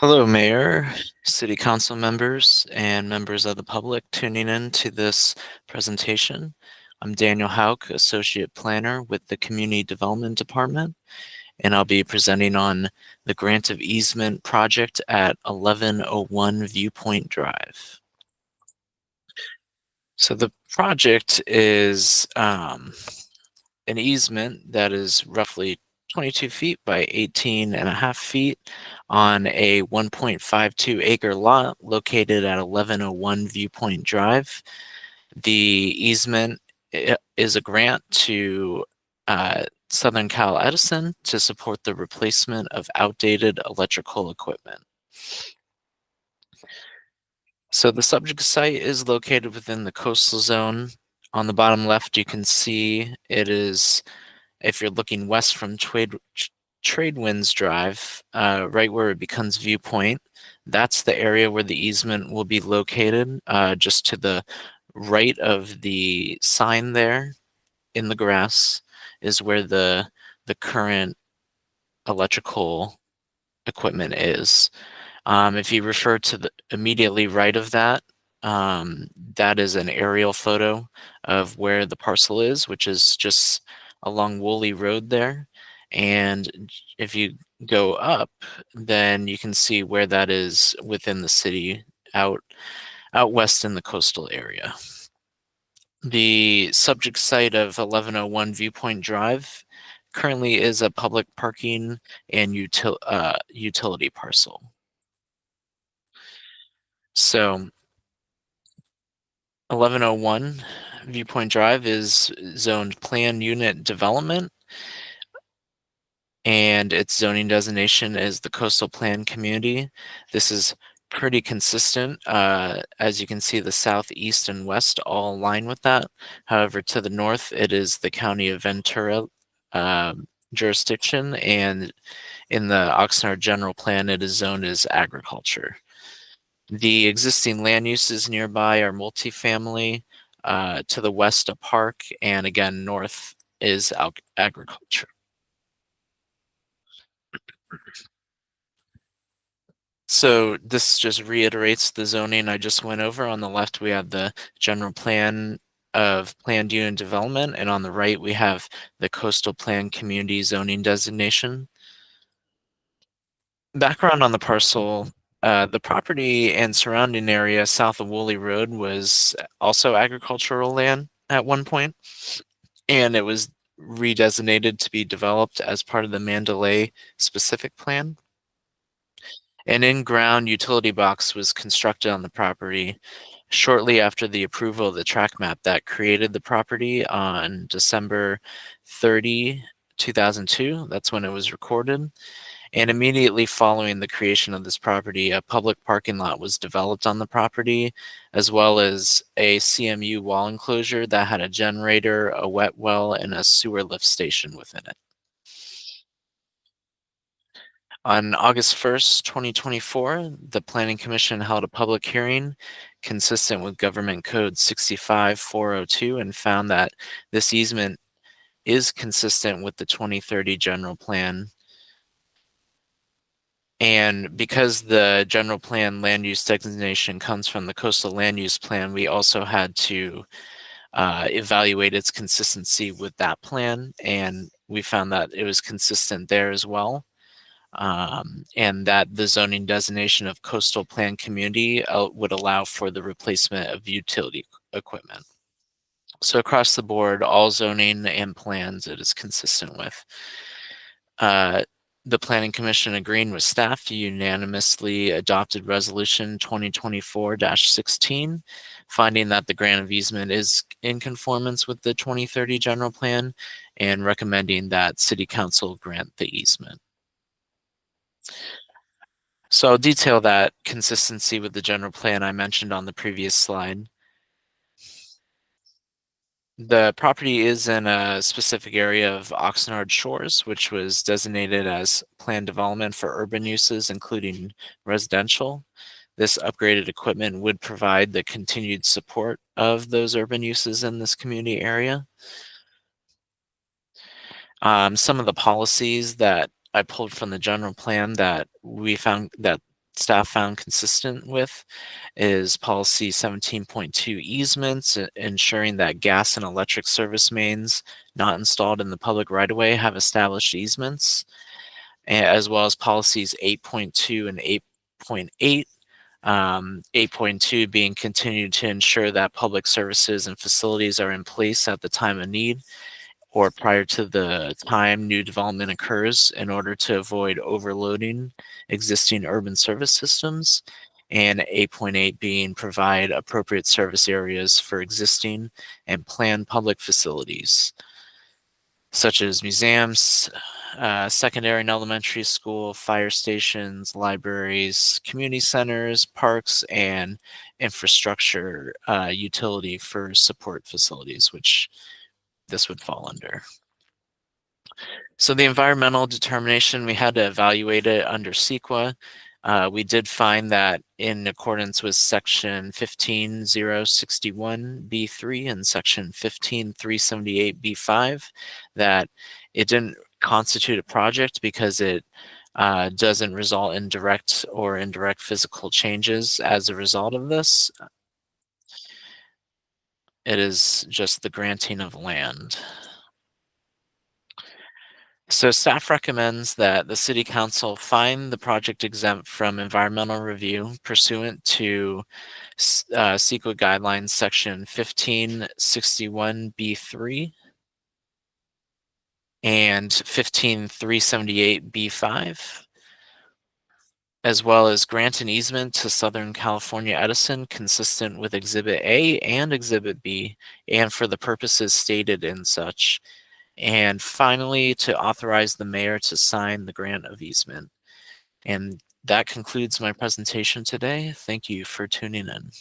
Hello, Mayor, City Council members, and members of the public tuning in to this presentation. I'm Daniel Hauk, Associate Planner with the Community Development Department, and I'll be presenting on the Grant of Easement project at 1101 Viewpoint Drive. So the project is an easement that is roughly 22 feet by 18.5 feet on a 1.52 acre lot located at 1101 Viewpoint Drive. The easement is a grant to Southern Cal Edison to support the replacement of outdated electrical equipment. So the subject site is located within the coastal zone. On the bottom left, you can see it is, if you're looking west from Tradewinds Drive, right where it becomes Viewpoint, that's the area where the easement will be located, just to the right of the sign there in the grass is where the current electrical equipment is. If you refer to the immediately right of that, that is an aerial photo of where the parcel is, which is just along Woolly Road there. And if you go up, then you can see where that is within the city, out west in the coastal area. The subject site of 1101 Viewpoint Drive currently is a public parking and utility parcel. So 1101 Viewpoint Drive is zoned planned unit development, and its zoning designation is the coastal plan community. This is pretty consistent. As you can see, the south, east, and west all align with that. However, to the north, it is the County of Ventura jurisdiction, and in the Oxnard general plan, it is zoned as agriculture. The existing land uses nearby are multifamily, to the west a park, and again north is agriculture. So this just reiterates the zoning I just went over. On the left we have the general plan of planned unit development, and on the right we have the coastal plan community zoning designation. Background on the parcel. The property and surrounding area south of Woolly Road was also agricultural land at one point, and it was redesignated to be developed as part of the Mandalay specific plan. An in-ground utility box was constructed on the property shortly after the approval of the track map that created the property on December 30, 2002. That's when it was recorded. And immediately following the creation of this property, a public parking lot was developed on the property, as well as a CMU wall enclosure that had a generator, a wet well, and a sewer lift station within it. On August 1st, 2024, the Planning Commission held a public hearing consistent with Government Code 65402 and found that this easement is consistent with the 2030 general plan. And because the general plan land use designation comes from the coastal land use plan, we also had to evaluate its consistency with that plan, and we found that it was consistent there as well. And that the zoning designation of coastal plan community would allow for the replacement of utility equipment. So across the board, all zoning and plans it is consistent with. The Planning Commission, agreeing with staff, unanimously adopted Resolution 2024-16, finding that the grant of easement is in conformance with the 2030 general plan and recommending that City Council grant the easement. So I'll detail that consistency with the general plan I mentioned on the previous slide. The property is in a specific area of Oxnard Shores, which was designated as planned development for urban uses, including residential. This upgraded equipment would provide the continued support of those urban uses in this community area. Some of the policies that I pulled from the general plan that we found that staff found consistent with is policy 17.2 easements, ensuring that gas and electric service mains not installed in the public right-of-way have established easements, as well as policies 8.2 and 8.8. 8.2 being continued to ensure that public services and facilities are in place at the time of need or prior to the time new development occurs in order to avoid overloading existing urban service systems. And 8.8 being provide appropriate service areas for existing and planned public facilities, such as museums, secondary and elementary school, fire stations, libraries, community centers, parks, and infrastructure utility for support facilities, which this would fall under. So the environmental determination, we had to evaluate it under CEQA. We did find that in accordance with section 15061B3 and section 15378B5, that it didn't constitute a project because it doesn't result in direct or indirect physical changes as a result of this. It is just the granting of land. So staff recommends that the city council find the project exempt from environmental review pursuant to CEQA guidelines section 1561B3 and 15378B5, as well as grant an easement to Southern California Edison consistent with Exhibit A and Exhibit B, and for the purposes stated in such. And finally, to authorize the mayor to sign the grant of easement. And that concludes my presentation today. Thank you for tuning in.